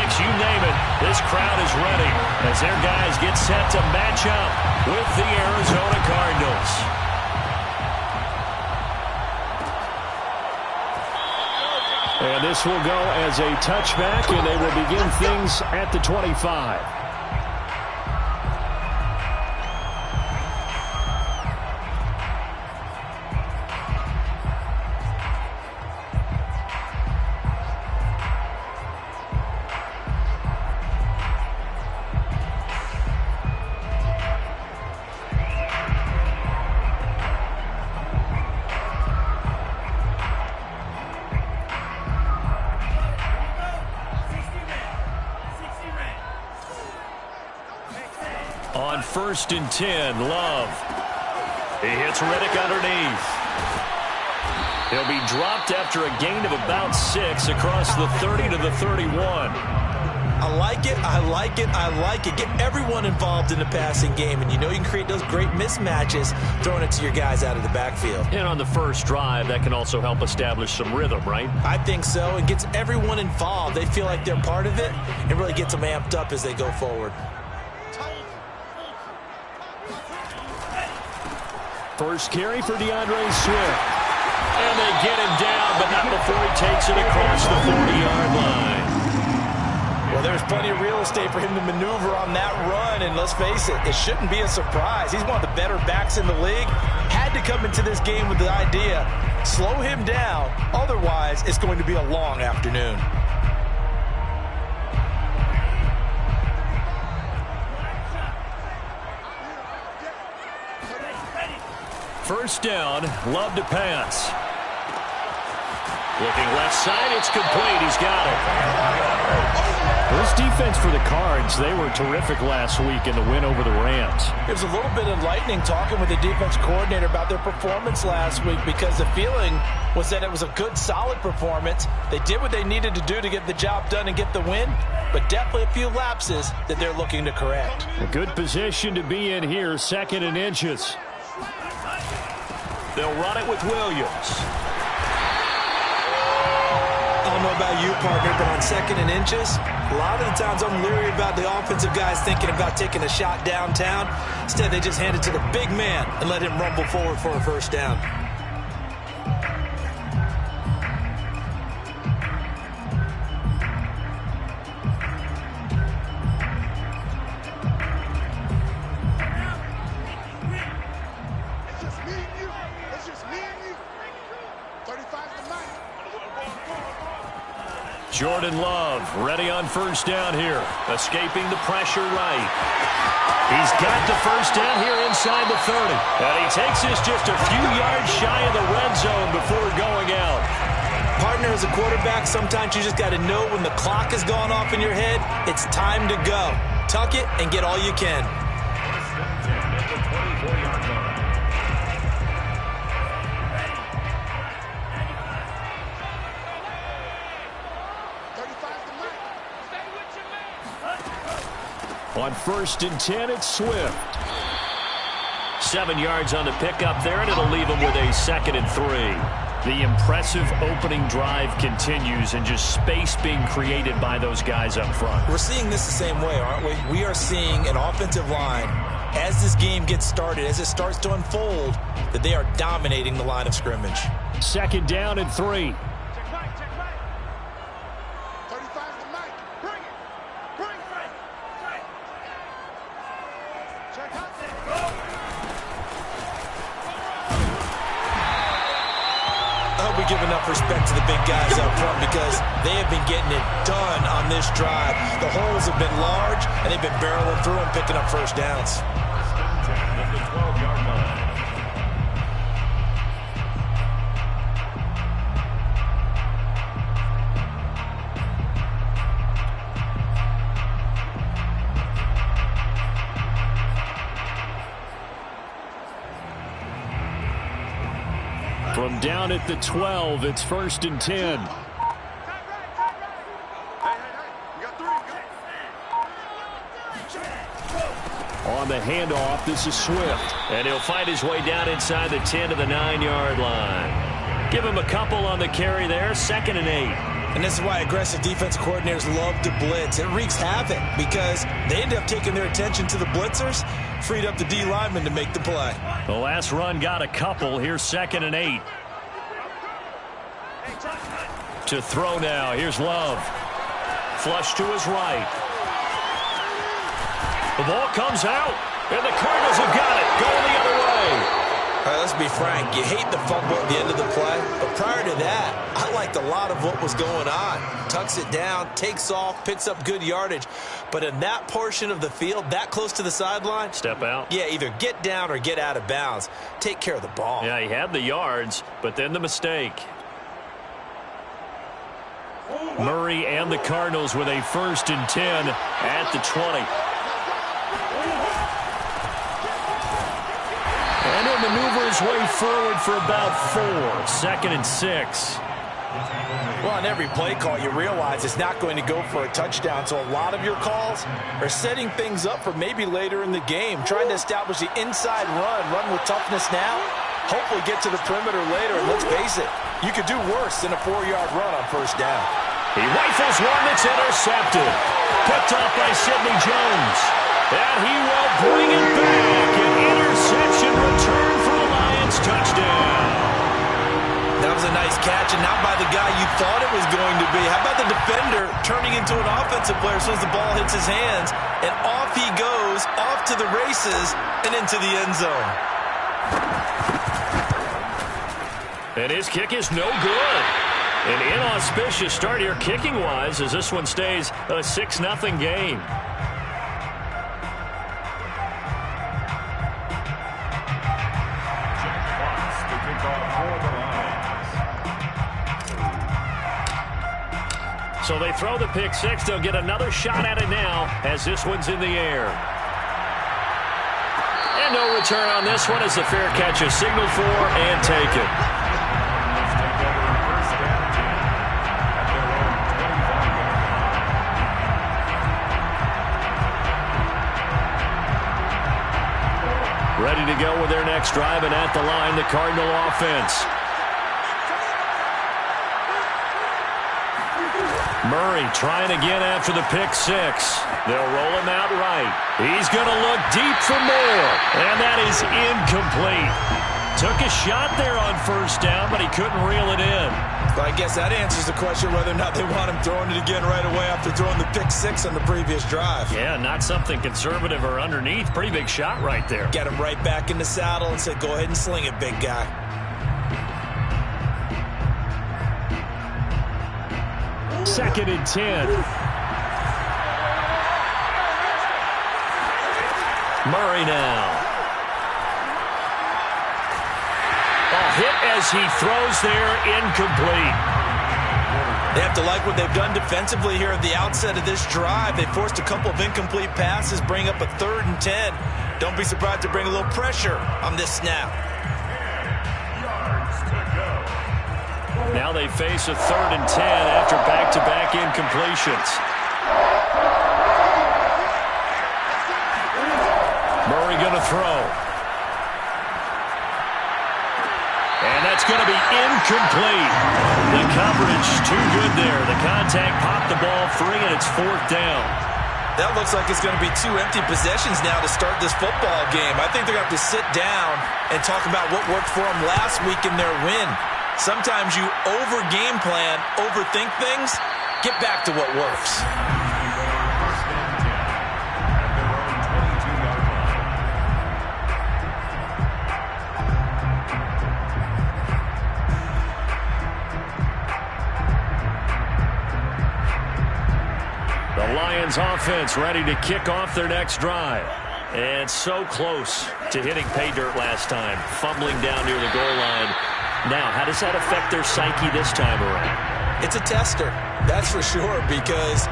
Olympics, you name it, this crowd is ready as their guys get set to match up with the Arizona Cardinals. And this will go as a touchback, and they will begin things at the 25. On 1st and 10, Love. He hits Riddick underneath. He'll be dropped after a gain of about 6 across the 30 to the 31. I like it, I like it, I like it. Get everyone involved in the passing game, and you know you can create those great mismatches throwing it to your guys out of the backfield. And on the first drive, that can also help establish some rhythm, right? I think so. It gets everyone involved. They feel like they're part of it, and really gets them amped up as they go forward. First carry for DeAndre Swift. And they get him down, but not before he takes it across the 40-yard line. Well, there's plenty of real estate for him to maneuver on that run, and let's face it, it shouldn't be a surprise. He's one of the better backs in the league. Had to come into this game with the idea, slow him down, otherwise it's going to be a long afternoon. First down, Love to pass. Looking left side, it's complete. He's got it. This defense for the Cards, they were terrific last week in the win over the Rams. It was a little bit enlightening talking with the defense coordinator about their performance last week, because the feeling was that it was a good, solid performance. They did what they needed to do to get the job done and get the win, but definitely a few lapses that they're looking to correct. A good position to be in here, 2nd and inches. They'll run it with Williams. I don't know about you, partner, but on 2nd and inches, a lot of the times I'm leery about the offensive guys thinking about taking a shot downtown. Instead, they just hand it to the big man and let him rumble forward for a first down. Jordan Love ready on first down here. Escaping the pressure right. He's got the first down here inside the 30. And he takes this just a few yards shy of the red zone before going out. Partner, as a quarterback, sometimes you just got to know when the clock has gone off in your head, it's time to go. Tuck it and get all you can. On 1st and 10, it's Swift. 7 yards on the pickup there, and it'll leave him with a 2nd and 3. The impressive opening drive continues, and just space being created by those guys up front. We're seeing this the same way, aren't we? We are seeing an offensive line, as this game gets started, as it starts to unfold, that they are dominating the line of scrimmage. 2nd down and 3. We give enough respect to the big guys up front, because they have been getting it done on this drive. The holes have been large, and they've been barreling through and picking up first downs. From down at the 12, it's 1st and 10. On the handoff, this is Swift. And he'll find his way down inside the 10 to the 9-yard line. Give him a couple on the carry there, 2nd and 8. And this is why aggressive defense coordinators love to blitz. It wreaks havoc because they end up taking their attention to the blitzers, freed up the D lineman to make the play. The last run got a couple. Here's 2nd and 8. To throw now. Here's Love. Flush to his right. The ball comes out, and the Cardinals have got it. Going the other way. All right, let's be frank. You hate the fumble at the end of the play, but prior to that, I liked a lot of what was going on. Tucks it down, takes off, picks up good yardage. But in that portion of the field, that close to the sideline, step out. Yeah, either get down or get out of bounds. Take care of the ball. Yeah, he had the yards, but then the mistake. Murray and the Cardinals with a 1st and 10 at the 20. And he'll maneuver his way forward for about 4. 2nd and 6. Well, on every play call, you realize it's not going to go for a touchdown. So a lot of your calls are setting things up for maybe later in the game, trying to establish the inside run with toughness now, hopefully get to the perimeter later. And let's face it, you could do worse than a 4-yard run on 1st down. He rifles one that's intercepted. Picked off by Sidney Jones. And he will bring it back. An interception return for a Lions touchdown. That was a nice catch, and not by the guy you thought it was going to be. How about the defender turning into an offensive player as soon as the ball hits his hands, and off he goes, off to the races, and into the end zone. And his kick is no good. An inauspicious start here kicking-wise as this one stays a 6-0 game. So they throw the pick 6. They'll get another shot at it now as this one's in the air. And no return on this one as the fair catch is signaled for and taken. Ready to go with their next drive, and at the line, the Cardinal offense. Murray trying again after the pick 6. They'll roll him out right. He's going to look deep for more, and that is incomplete. Took a shot there on 1st down, but he couldn't reel it in. But I guess that answers the question whether or not they want him throwing it again right away after throwing the pick 6 on the previous drive. Yeah, not something conservative or underneath. Pretty big shot right there. Get him right back in the saddle and said, go ahead and sling it, big guy. Second and 10. Murray now. A hit as he throws there, incomplete. They have to like what they've done defensively here at the outset of this drive. They forced a couple of incomplete passes, bring up a 3rd and 10. Don't be surprised to bring a little pressure on this snap. Now they face a 3rd and 10 after back-to-back incompletions. Murray going to throw. And that's going to be incomplete. The coverage too good there. The contact popped the ball free, and it's 4th down. That looks like it's going to be 2 empty possessions now to start this football game. I think they're going to have to sit down and talk about what worked for them last week in their win. Sometimes you over-game plan, overthink things, get back to what works. The Lions offense ready to kick off their next drive. And so close to hitting pay dirt last time, fumbling down near the goal line. Now, how does that affect their psyche this time around? It's a tester, that's for sure, because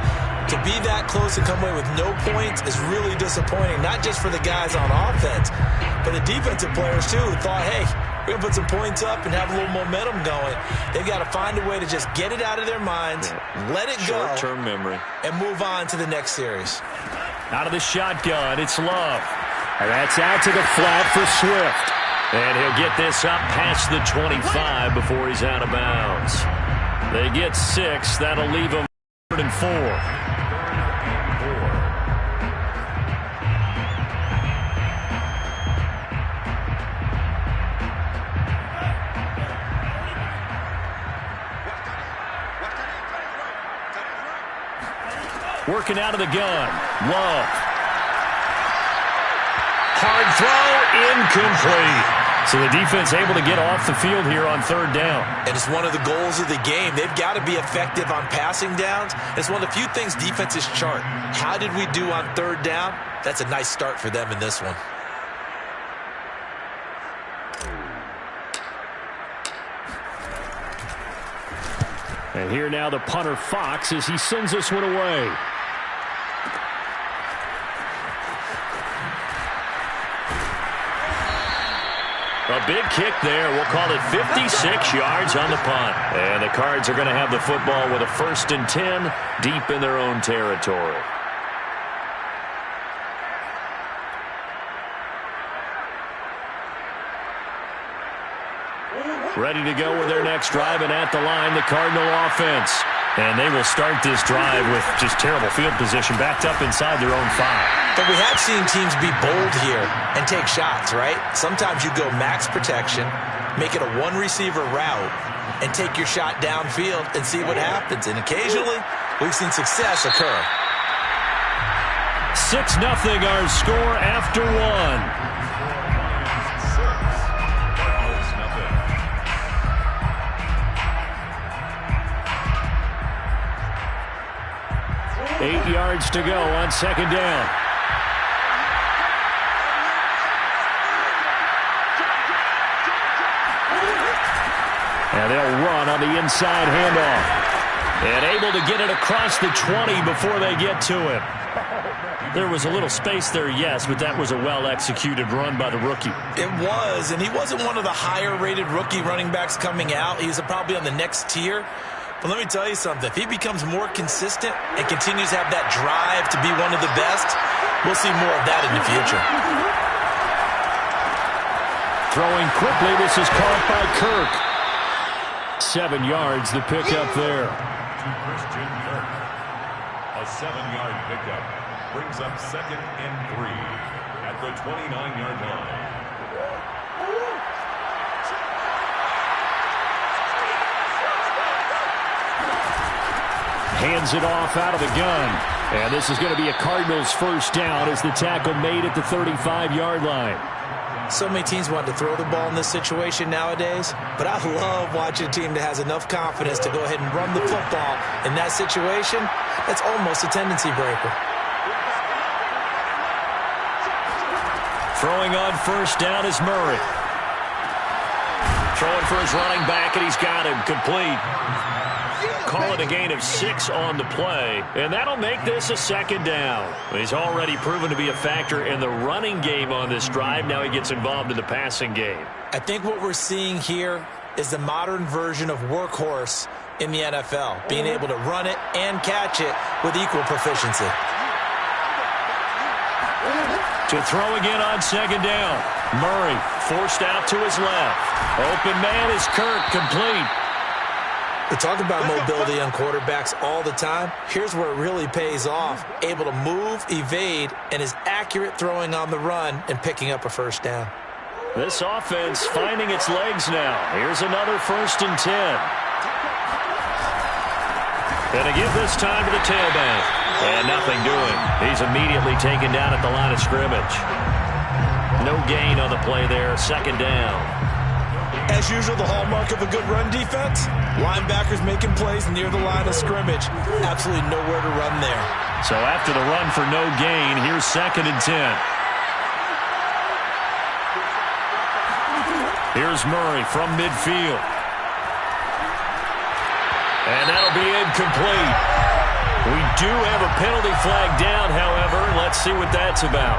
to be that close and come away with no points is really disappointing, not just for the guys on offense, but the defensive players, too, who thought, hey, we're going to put some points up and have a little momentum going. They've got to find a way to just get it out of their minds, let it go, short-term memory, and move on to the next series. Out of the shotgun, it's Love. And that's out to the flat for Swift. And he'll get this up past the 25 before he's out of bounds. They get 6. That'll leave them 3rd and 4. Working out of the gun. Love. Hard throw, incomplete. So the defense able to get off the field here on 3rd down. And it's one of the goals of the game. They've got to be effective on passing downs. It's one of the few things defenses chart. How did we do on 3rd down? That's a nice start for them in this one. And here now the punter Fox as he sends this one away. A big kick there. We'll call it 56 yards on the punt. And the Cards are going to have the football with a 1st and 10 deep in their own territory. Ready to go with their next drive, and at the line, the Cardinal offense. And they will start this drive with just terrible field position, backed up inside their own 5. But we have seen teams be bold here and take shots, right? Sometimes you go max protection, make it a one-receiver route, and take your shot downfield and see what happens. And occasionally, we've seen success occur. 6-0 our score after 1. 8 yards to go on 2nd down. And they'll run on the inside handoff. And able to get it across the 20 before they get to him. There was a little space there, yes, but that was a well-executed run by the rookie. It was, and he wasn't one of the higher-rated rookie running backs coming out. He's probably on the next tier. But let me tell you something. If he becomes more consistent and continues to have that drive to be one of the best, we'll see more of that in the future. Throwing quickly, this is caught by Kirk. 7 yards, the pickup there. A 7-yard pickup brings up 2nd and 3 at the 29-yard line. Hands it off out of the gun. And this is going to be a Cardinals 1st down as the tackle made at the 35-yard line. So many teams want to throw the ball in this situation nowadays, but I love watching a team that has enough confidence to go ahead and run the football. In that situation, that's almost a tendency breaker. Throwing on 1st down is Murray. Throwing for his running back, and he's got him complete. Call it a gain of 6 on the play, and that'll make this a 2nd down. He's already proven to be a factor in the running game on this drive. Now he gets involved in the passing game. I think what we're seeing here is the modern version of workhorse in the NFL, being able to run it and catch it with equal proficiency. To throw again on 2nd down. Murray forced out to his left. Open man is Kirk, complete. We talk about mobility on quarterbacks all the time. Here's where it really pays off. Able to move, evade, and is accurate throwing on the run and picking up a 1st down. This offense finding its legs now. Here's another 1st and 10. And to give this time to the tailback. And nothing doing. He's immediately taken down at the line of scrimmage. No gain on the play there. 2nd down. As usual, the hallmark of a good run defense, linebackers making plays near the line of scrimmage. Absolutely nowhere to run there. So after the run for no gain, here's 2nd and 10. Here's Murray from midfield. And that'll be incomplete. We do have a penalty flag down, however. Let's see what that's about.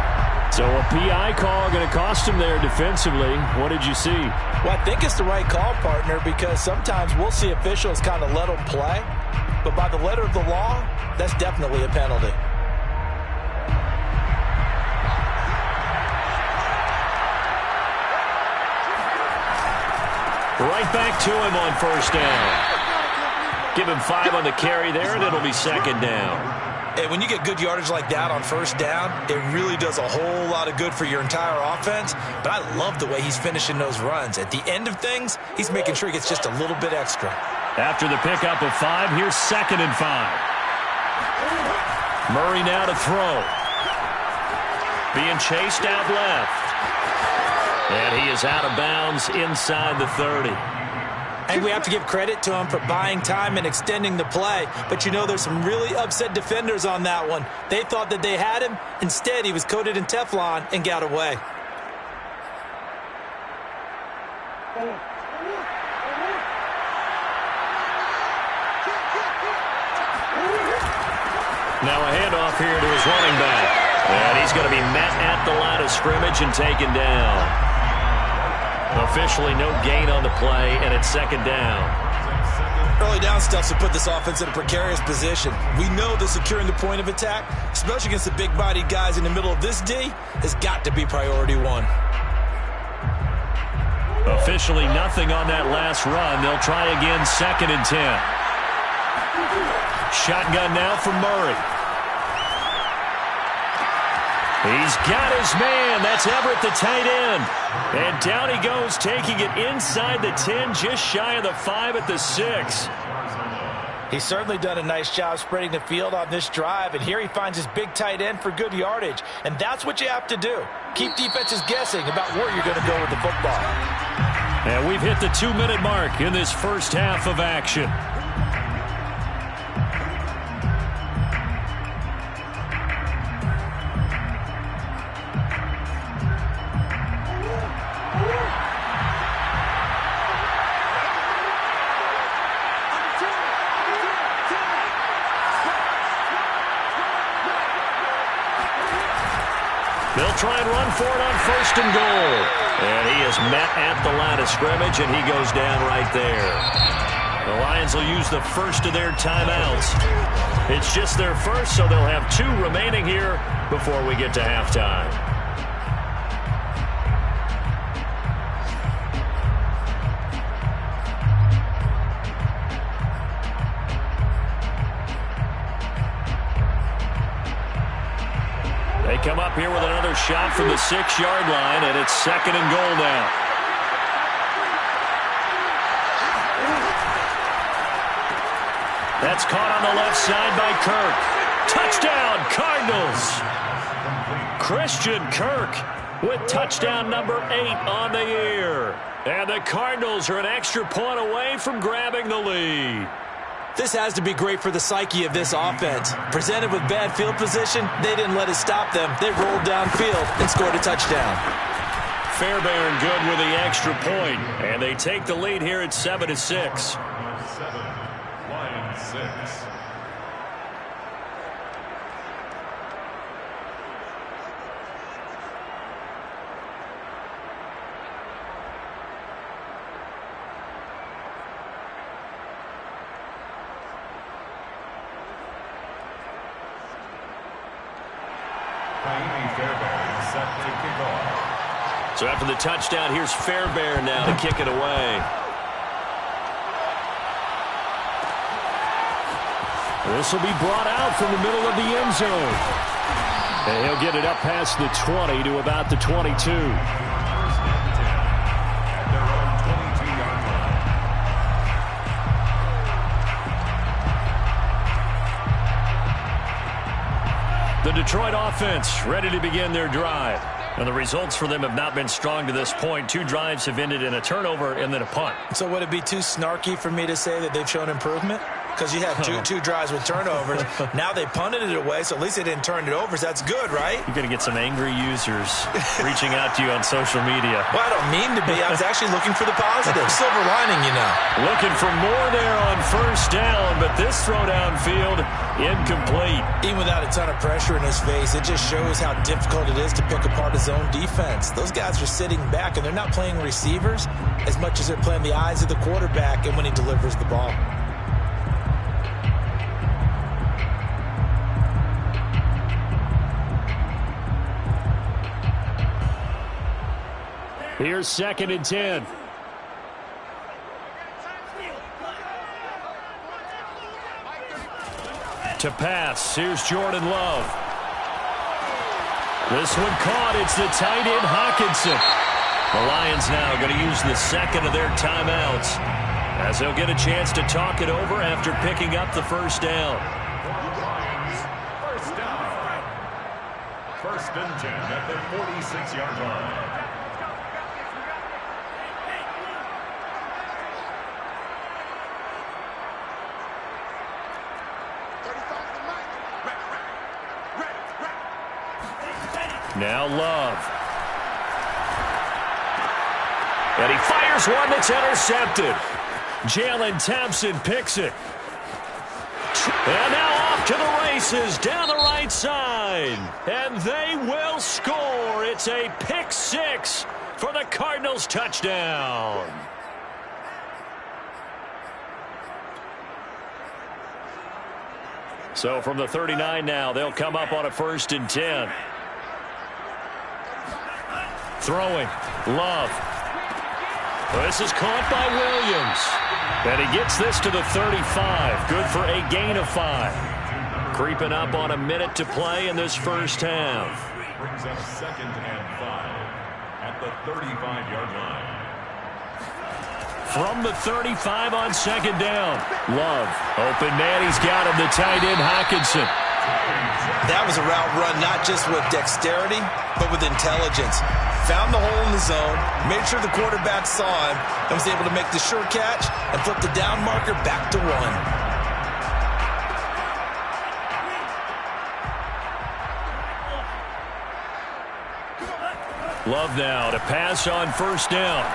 So a PI call going to cost him there defensively. What did you see? Well, I think it's the right call, partner, because sometimes we'll see officials kind of let them play. But by the letter of the law, that's definitely a penalty. Right back to him on 1st down. Give him 5 on the carry there, and it'll be second down. And when you get good yardage like that on first down, it really does a whole lot of good for your entire offense. But I love the way he's finishing those runs. At the end of things, he's making sure he gets just a little bit extra. After the pickup of 5, here's 2nd and 5. Murray now to throw. Being chased out left. And he is out of bounds inside the 30. And we have to give credit to him for buying time and extending the play. But you know, there's some really upset defenders on that one. They thought that they had him. Instead, he was coated in Teflon and got away. Now a handoff here to his running back. And he's going to be met at the line of scrimmage and taken down. Officially no gain on the play, and it's 2nd down. Early down stuff to put this offense in a precarious position. We know that securing the point of attack, especially against the big-bodied guys in the middle of this D, has got to be priority 1. Officially nothing on that last run. They'll try again, 2nd and 10. Shotgun now for Murray. He's got his man. That's Everett, the tight end. And down he goes, taking it inside the 10, just shy of the 5 at the 6. He's certainly done a nice job spreading the field on this drive, and here he finds his big tight end for good yardage. And that's what you have to do. Keep defenses guessing about where you're going to go with the football. And we've hit the 2-minute mark in this first half of action. They'll try and run for it on 1st and goal. And he is met at the line of scrimmage, and he goes down right there. The Lions will use the first of their timeouts. It's just their first, so they'll have 2 remaining here before we get to halftime. They come up here with another shot from the 6-yard line, and it's 2nd and goal now. That's caught on the left side by Kirk. Touchdown, Cardinals! Christian Kirk with touchdown number 8 on the year. And the Cardinals are an extra point away from grabbing the lead. This has to be great for the psyche of this offense. Presented with bad field position, they didn't let it stop them. They rolled downfield and scored a touchdown. Fairbairn good with the extra point, and they take the lead here at 7-6. 7, Lions 6. So after the touchdown, here's Fairbairn now to kick it away. This will be brought out from the middle of the end zone. And he'll get it up past the 20 to about the 22. The Detroit offense ready to begin their drive. And the results for them have not been strong to this point. 2 drives have ended in a turnover and then a punt. So would it be too snarky for me to say that they've shown improvement? Because you had two drives with turnovers. Now they punted it away, so at least they didn't turn it over. So that's good, right? You're going to get some angry users reaching out to you on social media. Well, I don't mean to be. I was actually looking for the positive. Silver lining, you know. Looking for more there on 1st down, but this throw downfield, incomplete. Even without a ton of pressure in his face, it just shows how difficult it is to pick apart his own defense. Those guys are sitting back, and they're not playing receivers as much as they're playing the eyes of the quarterback and when he delivers the ball. Here's 2nd and 10. To pass. Here's Jordan Love. This one caught. It's the tight end, Hockenson. The Lions now going to use the second of their timeouts as they'll get a chance to talk it over after picking up the first down. First down. First and 10 at the 46-yard line. Now Love. And he fires one that's intercepted. Jalen Thompson picks it. And now off to the races down the right side. And they will score. It's a pick six for the Cardinals touchdown. So from the 39 now, they'll come up on a 1st and 10. Throwing. Love. This is caught by Williams. And he gets this to the 35. Good for a gain of 5. Creeping up on a minute to play in this first half. Brings up 2nd and 5 at the 35-yard line. From the 35 on 2nd down. Love. Open man. He's got him. The tight end, Hockenson. That was a route run not just with dexterity, but with intelligence. Found the hole in the zone, made sure the quarterback saw him, and was able to make the sure catch and flip the down marker back to 1. Love now to pass on 1st down.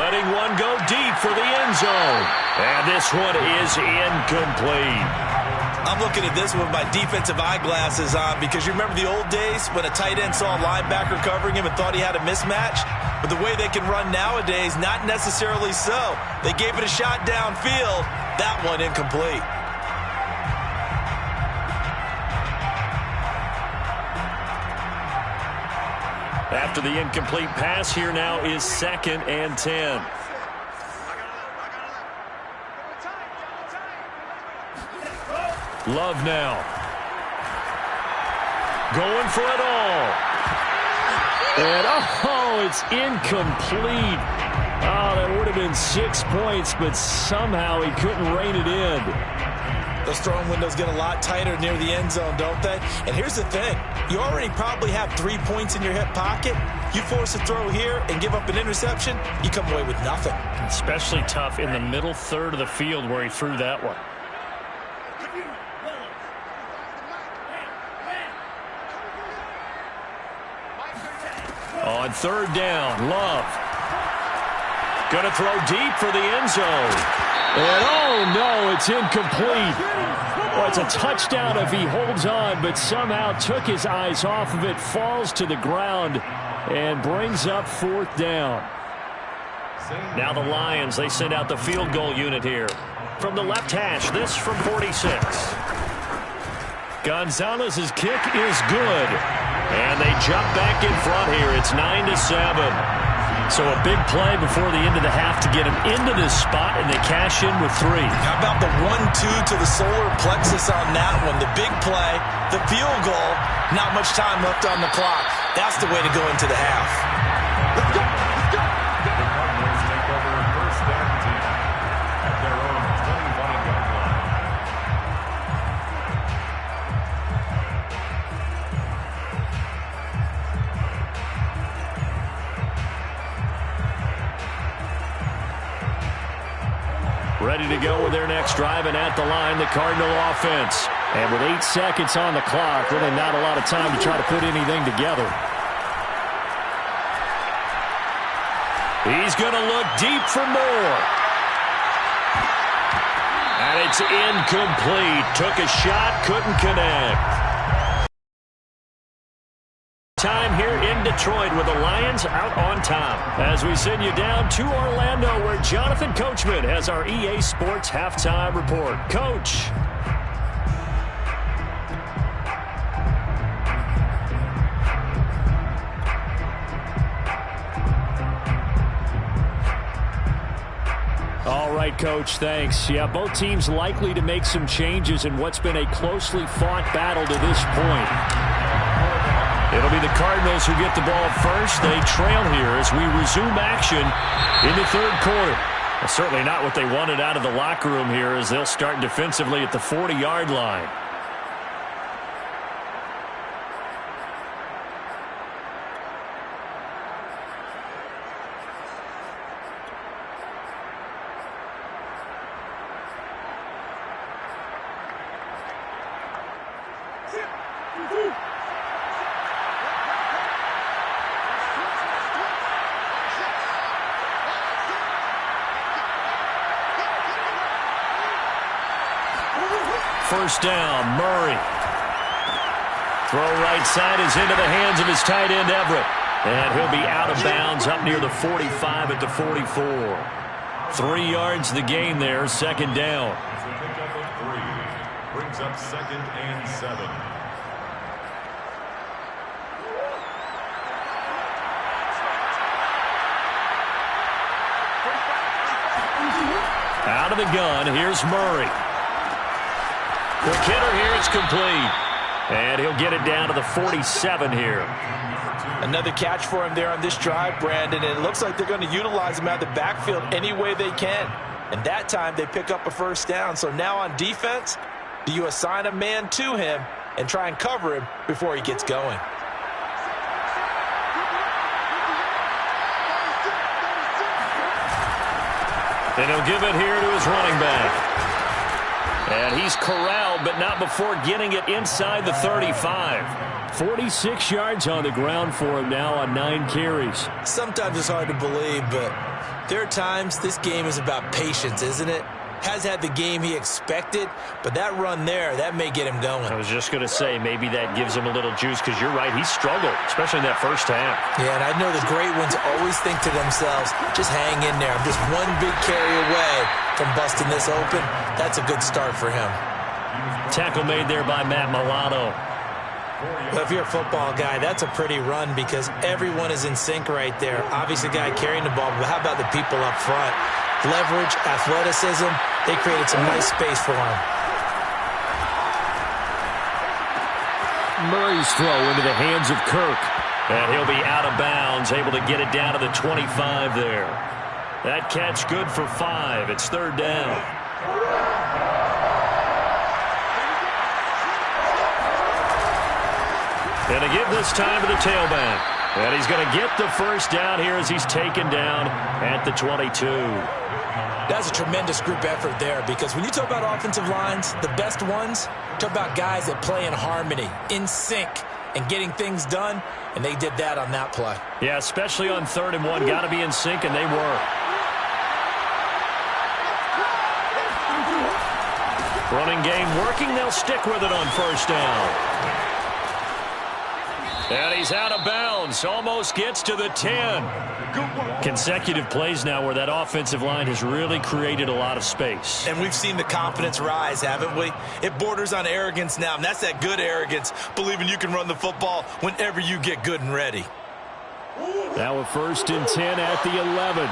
Letting one go deep for the end zone. And this one is incomplete. I'm looking at this with my defensive eyeglasses on because you remember the old days when a tight end saw a linebacker covering him and thought he had a mismatch? But the way they can run nowadays, not necessarily so. They gave it a shot downfield. That one incomplete. After the incomplete pass, here now is 2nd and 10. Love now. Going for it all. And, oh, it's incomplete. Oh, that would have been 6 points, but somehow he couldn't rein it in. Those throwing windows get a lot tighter near the end zone, don't they? And here's the thing. You already probably have 3 points in your hip pocket. You force a throw here and give up an interception, you come away with nothing. Especially tough in the middle third of the field where he threw that one. On 3rd down, Love. Going to throw deep for the end zone. And oh no, it's incomplete. Well, it's a touchdown if he holds on, but somehow took his eyes off of it, falls to the ground, and brings up 4th down. Now the Lions, they send out the field goal unit here. From the left hash, this from 46. Gonzalez's kick is good. And they jump back in front here. It's 9-7. So a big play before the end of the half to get him into this spot, and they cash in with 3. How about the 1-2 to the solar plexus on that one? The big play, the field goal, not much time left on the clock. That's the way to go into the half. Let's go. The Cardinals take over 1st and 10 at their own 25-yard line. Ready to go with their next drive, and at the line, the Cardinal offense. And with 8 seconds on the clock, really not a lot of time to try to put anything together. He's going to look deep for more. And it's incomplete. Took a shot, couldn't connect. Time here in Detroit with the Lions out on top. As we send you down to Orlando, where Jonathan Coachman has our EA Sports halftime report. Coach. All right. right, Coach. Thanks. Yeah, both teams likely to make some changes in what's been a closely fought battle to this point. It'll be the Cardinals who get the ball first. They trail here as we resume action in the third quarter. Well, certainly not what they wanted out of the locker room here as they'll start defensively at the 40-yard line. First down, Murray. Throw right side is into the hands of his tight end, Everett. And he'll be out of bounds up near the 45 at the 44. 3 yards the gain there, second down. It's a pickup of 3. Brings up 2nd and 7. Out of the gun, here's Murray. Quick hitter here, it's complete. And he'll get it down to the 47 here. Another catch for him there on this drive, Brandon. And it looks like they're going to utilize him out of the backfield any way they can. And that time they pick up a first down. So now on defense, do you assign a man to him and try and cover him before he gets going? And he'll give it here to his running back. And he's corralled, but not before getting it inside the 35. 46 yards on the ground for him now on 9 carries. Sometimes it's hard to believe, but there are times this game is about patience, isn't it? Has had the game he expected, but that run there, that may get him going. I was just going to say, maybe that gives him a little juice, because you're right, he struggled, especially in that first half. Yeah, and I know the great ones always think to themselves, just hang in there. I'm just one big carry away from busting this open. That's a good start for him. Tackle made there by Matt Milano. Well, if you're a football guy, that's a pretty run because everyone is in sync right there. Obviously, the guy carrying the ball, but how about the people up front? Leverage, athleticism, they created some nice space for him. Murray's throw into the hands of Kirk. And he'll be out of bounds, able to get it down to the 25 there. That catch good for 5. It's third down. And to give this time to the tailback. And he's going to get the first down here as he's taken down at the 22. That's a tremendous group effort there because when you talk about offensive lines, the best ones, talk about guys that play in harmony, in sync, and getting things done, and they did that on that play. Yeah, especially on 3rd and 1. Got to be in sync, and they were. Running game working. They'll stick with it on first down. And he's out of bounds. Almost gets to the 10. Consecutive plays now where that offensive line has really created a lot of space. And we've seen the confidence rise, haven't we? It borders on arrogance now, and that's that good arrogance, believing you can run the football whenever you get good and ready. Now a 1st and 10 at the 11.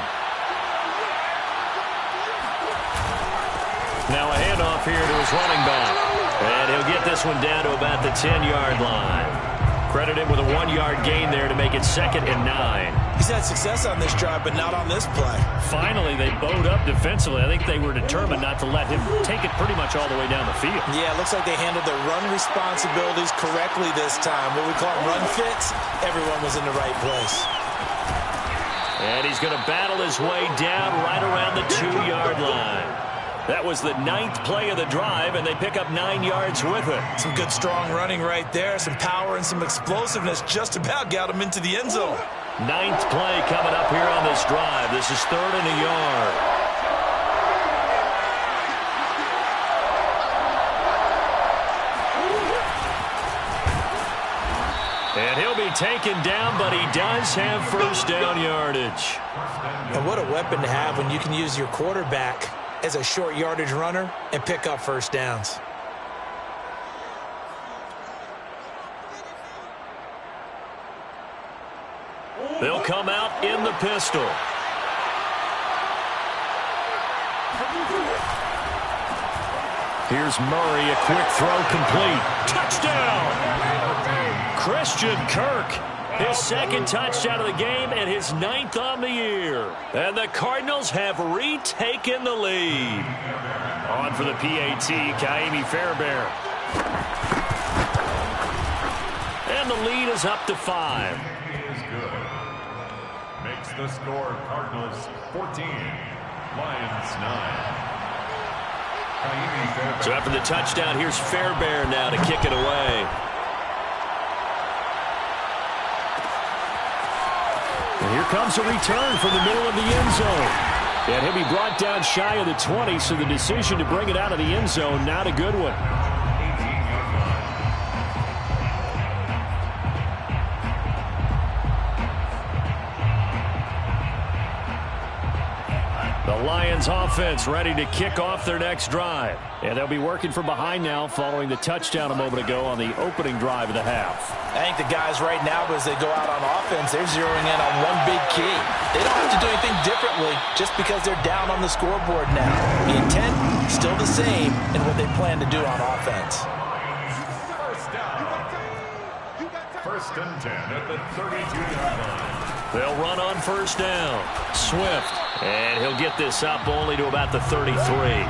Now a handoff here to his running back. And he'll get this one down to about the 10-yard line. Credit him with a 1-yard gain there to make it 2nd and 9. He's had success on this drive, but not on this play. Finally, they bowed up defensively. I think they were determined not to let him take it pretty much all the way down the field. Yeah, it looks like they handled their run responsibilities correctly this time. What we call run fits, everyone was in the right place. And he's going to battle his way down right around the 2-yard line. That was the 9th play of the drive, and they pick up 9 yards with it. Some good, strong running right there. Some power and some explosiveness just about got him into the end zone. 9th play coming up here on this drive. This is 3rd and a yard. And he'll be taken down, but he does have first down yardage. And what a weapon to have when you can use your quarterback as a short yardage runner and pick up first downs. They'll come out in the pistol. Here's Murray, a quick throw complete. Touchdown! Christian Kirk, his second touchdown of the game and his 9th on the year. And the Cardinals have retaken the lead. On for the PAT, Kaimi Fairbairn. And the lead is up to 5. He is good. Makes the score Cardinals 14, Lions 9. So after the touchdown, here's Fairbairn now to kick it away. And here comes a return from the middle of the end zone. And he'll be brought down shy of the 20, so the decision to bring it out of the end zone, not a good one. The Lions offense ready to kick off their next drive. And they'll be working from behind now following the touchdown a moment ago on the opening drive of the half. I think the guys right now, as they go out on offense, they're zeroing in on one big key. They don't have to do anything differently just because they're down on the scoreboard now. The intent, still the same in what they plan to do on offense. First and 10 at the 32-yard line. They'll run on first down. Swift. And he'll get this up only to about the 33.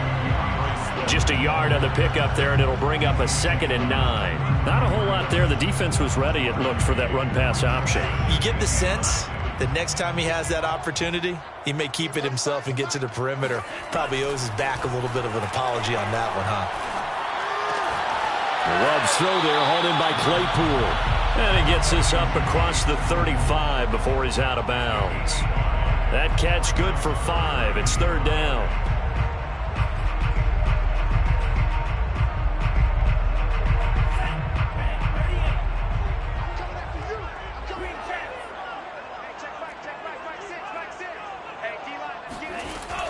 Just a yard on the pickup there, and it'll bring up a 2nd and 9. Not a whole lot there. The defense was ready, it looked, for that run-pass option. You get the sense that next time he has that opportunity, he may keep it himself and get to the perimeter. Probably owes his back a little bit of an apology on that one, huh? Love's throw there, hauled in by Claypool. And he gets this up across the 35 before he's out of bounds. That catch good for 5. It's 3rd down.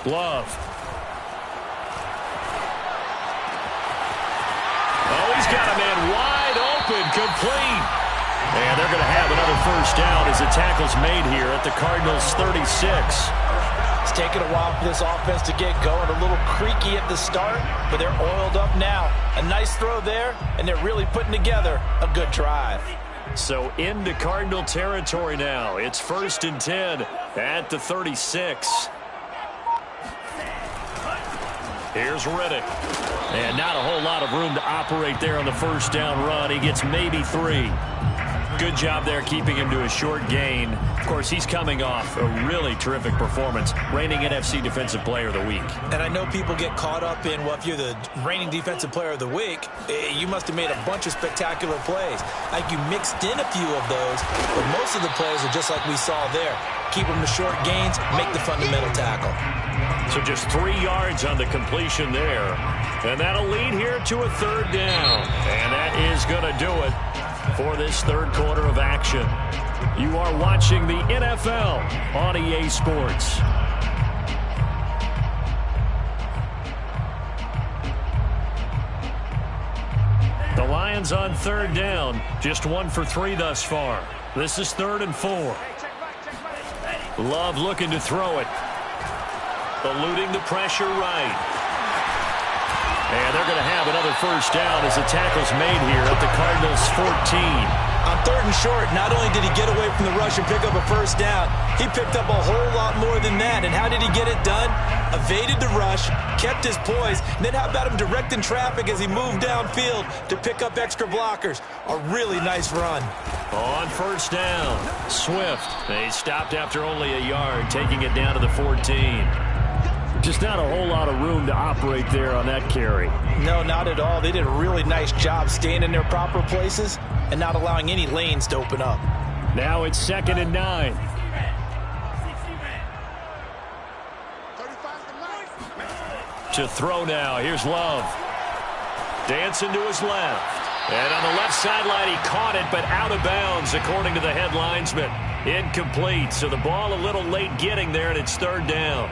Love. Oh, he's got a man wide open, complete. And they're going to have another first down as the tackle's made here at the Cardinals' 36. It's taken a while for this offense to get going. A little creaky at the start, but they're oiled up now. A nice throw there, and they're really putting together a good drive. So into Cardinal territory now. It's 1st and 10 at the 36. Here's Riddick. And not a whole lot of room to operate there on the first down run. He gets maybe 3. Good job there keeping him to a short gain. Of course, he's coming off a really terrific performance, reigning NFC Defensive Player of the Week. And I know people get caught up in, well, if you're the reigning Defensive Player of the Week, you must have made a bunch of spectacular plays. Like you mixed in a few of those, but most of the plays are just like we saw there. Keep them to short gains, make the fundamental tackle. So just 3 yards on the completion there. And that'll lead here to a 3rd down. And that is going to do it for this 3rd quarter of action. You are watching the NFL on EA Sports. The Lions on 3rd down, just 1 for 3 thus far. This is 3rd and 4. Love looking to throw it. Eluding the pressure right. And they're going to have another first down as the tackle's made here at the Cardinals' 14. On 3rd and short, not only did he get away from the rush and pick up a first down, he picked up a whole lot more than that. And how did he get it done? Evaded the rush, kept his poise, and then how about him directing traffic as he moved downfield to pick up extra blockers? A really nice run. On first down, Swift. They stopped after only a yard, taking it down to the 14. Just not a whole lot of room to operate there on that carry. No, not at all. They did a really nice job staying in their proper places and not allowing any lanes to open up. Now it's 2nd and 9. To throw now. Here's Love. Dancing to his left. And on the left sideline, he caught it, but out of bounds, according to the head linesman. Incomplete. So the ball a little late getting there, and it's 3rd down.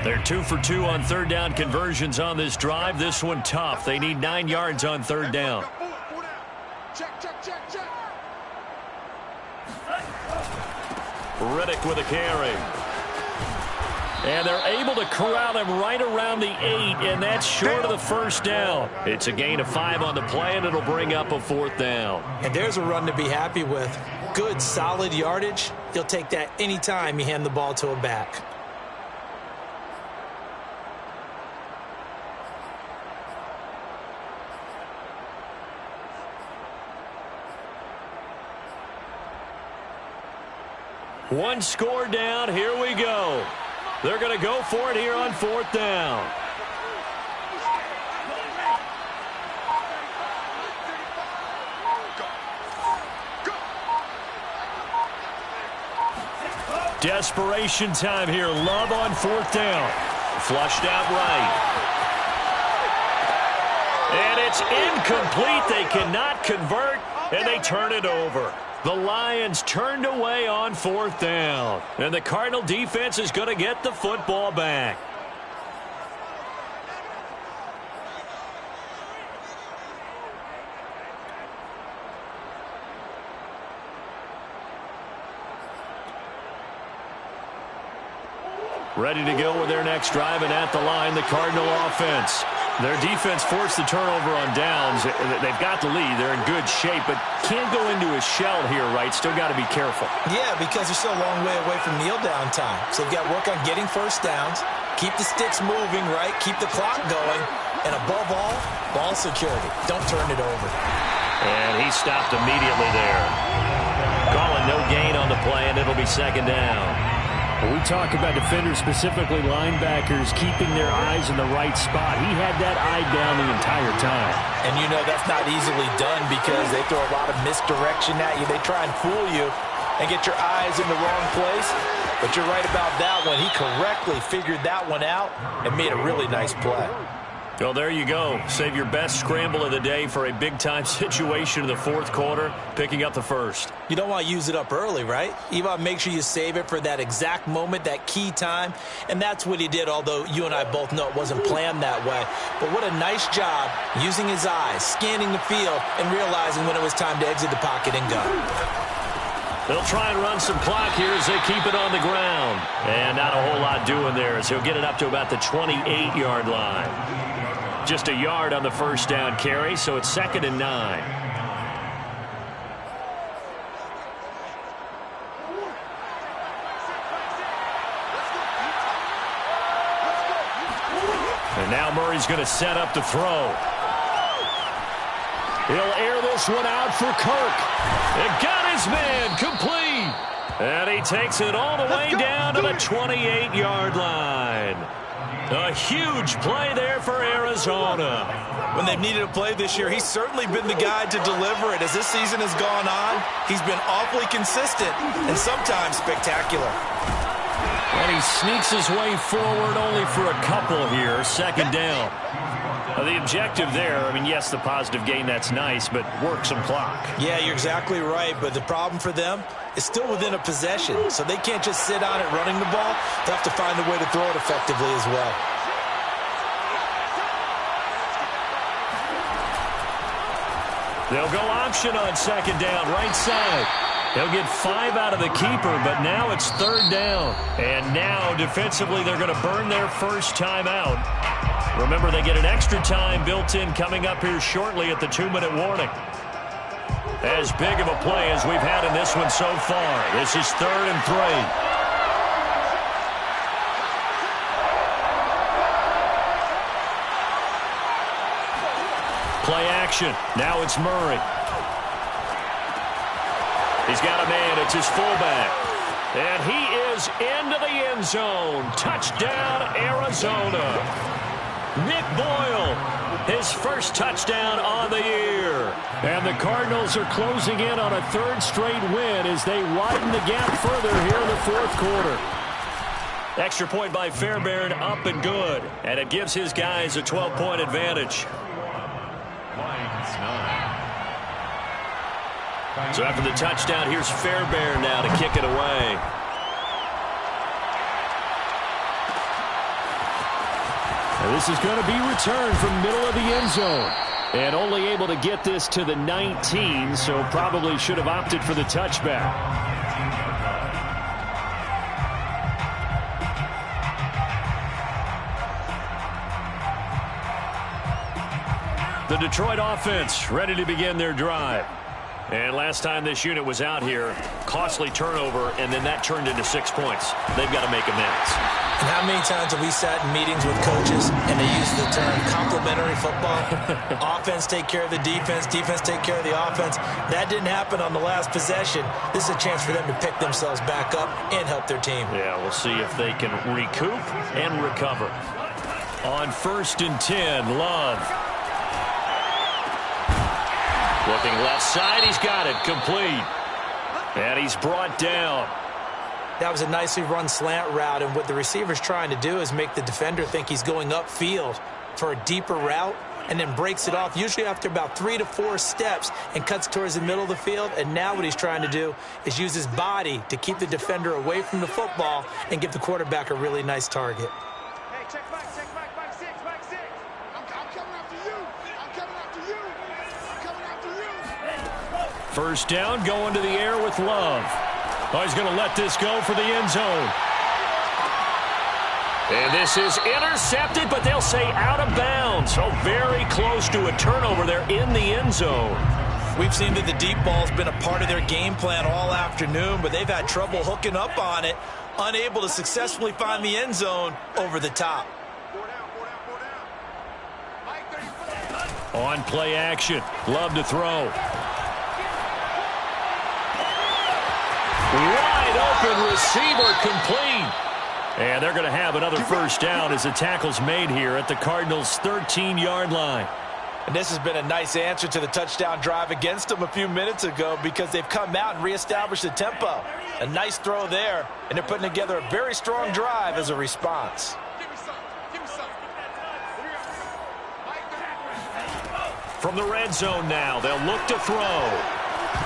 They're 2 for 2 on 3rd down conversions on this drive. This one tough. They need 9 yards on 3rd down. Riddick with a carry. And they're able to corral him right around the 8, and that's short of the first down. It's a gain of 5 on the play, and it'll bring up a 4th down. And there's a run to be happy with. Good, solid yardage. You'll take that anytime you hand the ball to a back. One score down. Here we go. They're going to go for it here on 4th down. Desperation time here. Love on 4th down. Flushed out right. And it's incomplete. They cannot convert, and they turn it over. The Lions turned away on 4th down. And the Cardinal defense is going to get the football back. Ready to go with their next drive, and at the line, the Cardinal offense. Their defense forced the turnover on downs. They've got the lead. They're in good shape, but can't go into a shell here, right? Still got to be careful. Yeah, because they're still a long way away from kneel down time. So they've got to work on getting first downs, keep the sticks moving, right? Keep the clock going, and above all, ball security. Don't turn it over. And he stopped immediately there. Calling no gain on the play, and it'll be 2nd down. We talk about defenders, specifically linebackers, keeping their eyes in the right spot. He had that eye down the entire time. And you know that's not easily done because they throw a lot of misdirection at you. They try and fool you and get your eyes in the wrong place. But you're right about that one. He correctly figured that one out and made a really nice play. Well, there you go. Save your best scramble of the day for a big-time situation in the 4th quarter, picking up the 1st. You don't want to use it up early, right? You want to make sure you save it for that exact moment, that key time. And that's what he did, although you and I both know it wasn't planned that way. But what a nice job using his eyes, scanning the field, and realizing when it was time to exit the pocket and go. They'll try and run some clock here as they keep it on the ground. And not a whole lot doing there as he'll get it up to about the 28-yard line. Just a yard on the first down carry, so it's 2nd and 9. And now Murray's going to set up to throw. He'll air this one out for Kirk. It got his man complete. And he takes it all the way down to the 28-yard line. A huge play there for Arizona. When they've needed a play this year, he's certainly been the guy to deliver it. As this season has gone on, he's been awfully consistent and sometimes spectacular. And he sneaks his way forward only for a couple here. 2nd down. The objective there, I mean, yes, the positive gain, that's nice, but work some clock. Yeah, you're exactly right, but the problem for them is still within a possession, so they can't just sit on it running the ball. They have to find a way to throw it effectively as well. They'll go option on 2nd down, right side. They'll get 5 out of the keeper, but now it's 3rd down. And now, defensively, they're going to burn their first time out. Remember, they get an extra time built in coming up here shortly at the 2-minute warning. As big of a play as we've had in this one so far. This is 3rd and 3. Play action. Now it's Murray. He's got a man. It's his fullback. And he is into the end zone. Touchdown, Arizona. Nick Boyle, his first touchdown on the year. And the Cardinals are closing in on a 3rd straight win as they widen the gap further here in the 4th quarter. Extra point by Fairbairn, up and good. And it gives his guys a 12-point advantage. So after the touchdown, here's Fairbairn now to kick it away. And this is going to be returned from middle of the end zone. And only able to get this to the 19, so probably should have opted for the touchback. The Detroit offense ready to begin their drive. And last time this unit was out here, costly turnover, and then that turned into 6 points. They've got to make amends. And how many times have we sat in meetings with coaches and they use the term complementary football? Offense take care of the defense, defense take care of the offense. That didn't happen on the last possession. This is a chance for them to pick themselves back up and help their team. Yeah, we'll see if they can recoup and recover. On 1st and 10, Love. Looking left side, he's got it, complete. And he's brought down. That was a nicely run slant route, and what the receiver's trying to do is make the defender think he's going upfield for a deeper route, and then breaks it off, usually after about 3 to 4 steps, and cuts towards the middle of the field. And now what he's trying to do is use his body to keep the defender away from the football and give the quarterback a really nice target. Hey, check back 6. I'm coming after you. I'm coming after you. I'm coming after you. First down, going to the air with Love. Oh, he's going to let this go for the end zone. And this is intercepted, but they'll say out of bounds. So very close to a turnover there in the end zone. We've seen that the deep ball's been a part of their game plan all afternoon, but they've had trouble hooking up on it, unable to successfully find the end zone over the top. On play action, Love to throw. Wide open receiver, complete. And they're going to have another first down as the tackle's made here at the Cardinals' 13-yard line. And this has been a nice answer to the touchdown drive against them a few minutes ago, because they've come out and reestablished the tempo. A nice throw there, and they're putting together a very strong drive as a response. From the red zone now, they'll look to throw.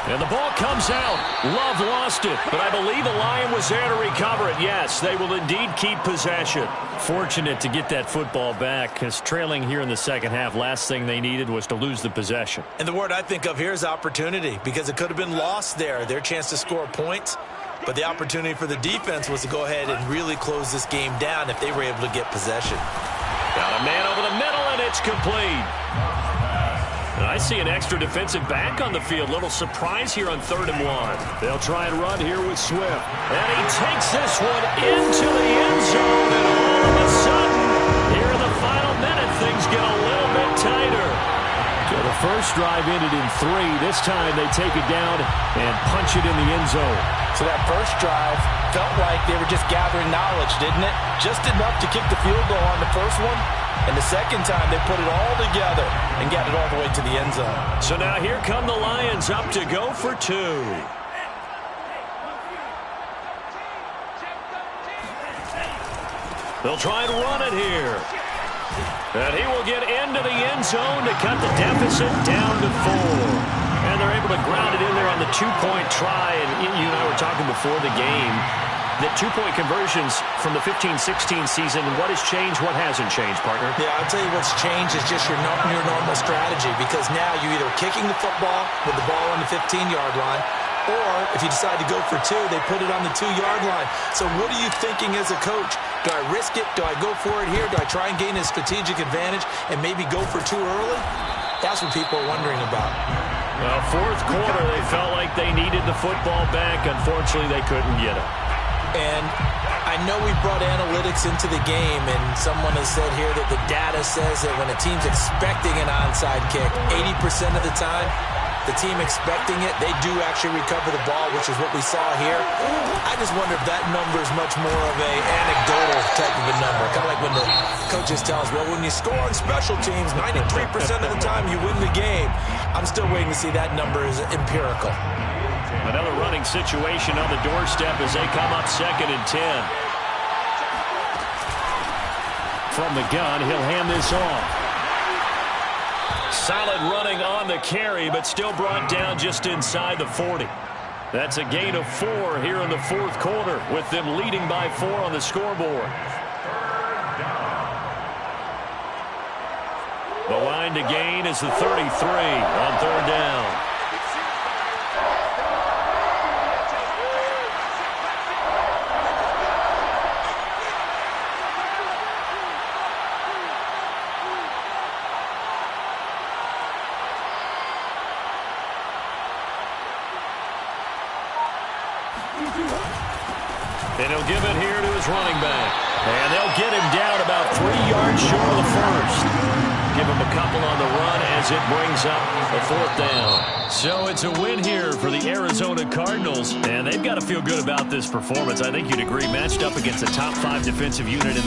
And the ball comes out. Love lost it, but I believe the Lion was there to recover it. Yes, they will indeed keep possession. Fortunate to get that football back, because trailing here in the second half, last thing they needed was to lose the possession. And the word I think of here is opportunity, because it could have been lost there, their chance to score points. But the opportunity for the defense was to go ahead and really close this game down if they were able to get possession. Got a man over the middle, and it's complete. And I see an extra defensive back on the field. Little surprise here on 3rd and 1. They'll try and run here with Swift. And he takes this one into the end zone. And all of a sudden, here in the final minute, things get a little bit tighter. So the first drive ended in 3. This time they take it down and punch it in the end zone. So that first drive felt like they were just gathering knowledge, didn't it? Just enough to kick the field goal on the first one. And the second time, they put it all together and got it all the way to the end zone. So now here come the Lions up to go for 2. They'll try and run it here. And he will get into the end zone to cut the deficit down to 4. And they're able to ground it in there on the 2-point try. And you and I were talking before the game that 2-point conversions from the 15-16 season, what has changed, what hasn't changed, partner? Yeah, I'll tell you what's changed is just your normal strategy, because now you're either kicking the football with the ball on the 15-yard line, or if you decide to go for 2, they put it on the 2-yard line. So what are you thinking as a coach? Do I risk it? Do I go for it here? Do I try and gain a strategic advantage and maybe go for 2 early? That's what people are wondering about. Well, 4th quarter, they felt like they needed the football back. Unfortunately, they couldn't get it. And I know we brought analytics into the game, and someone has said here that the data says that when a team's expecting an onside kick, 80% of the time, the team expecting it, they do actually recover the ball, which is what we saw here. I just wonder if that number is much more of a anecdotal type of a number. Kind of like when the coaches tell us, well, when you score on special teams, 93% of the time you win the game. I'm still waiting to see that number is empirical. Another running situation on the doorstep as they come up 2nd and 10. From the gun, he'll hand this off. Solid running on the carry, but still brought down just inside the 40. That's a gain of 4 here in the 4th quarter, with them leading by 4 on the scoreboard. The line to gain is the 33 on 3rd down. And he'll give it here to his running back. And they'll get him down about 3 yards short of the first. Give him a couple on the run as it brings up a 4th down. So it's a win here for the Arizona Cardinals. And they've got to feel good about this performance. I think you'd agree, matched up against a top 5 defensive unit in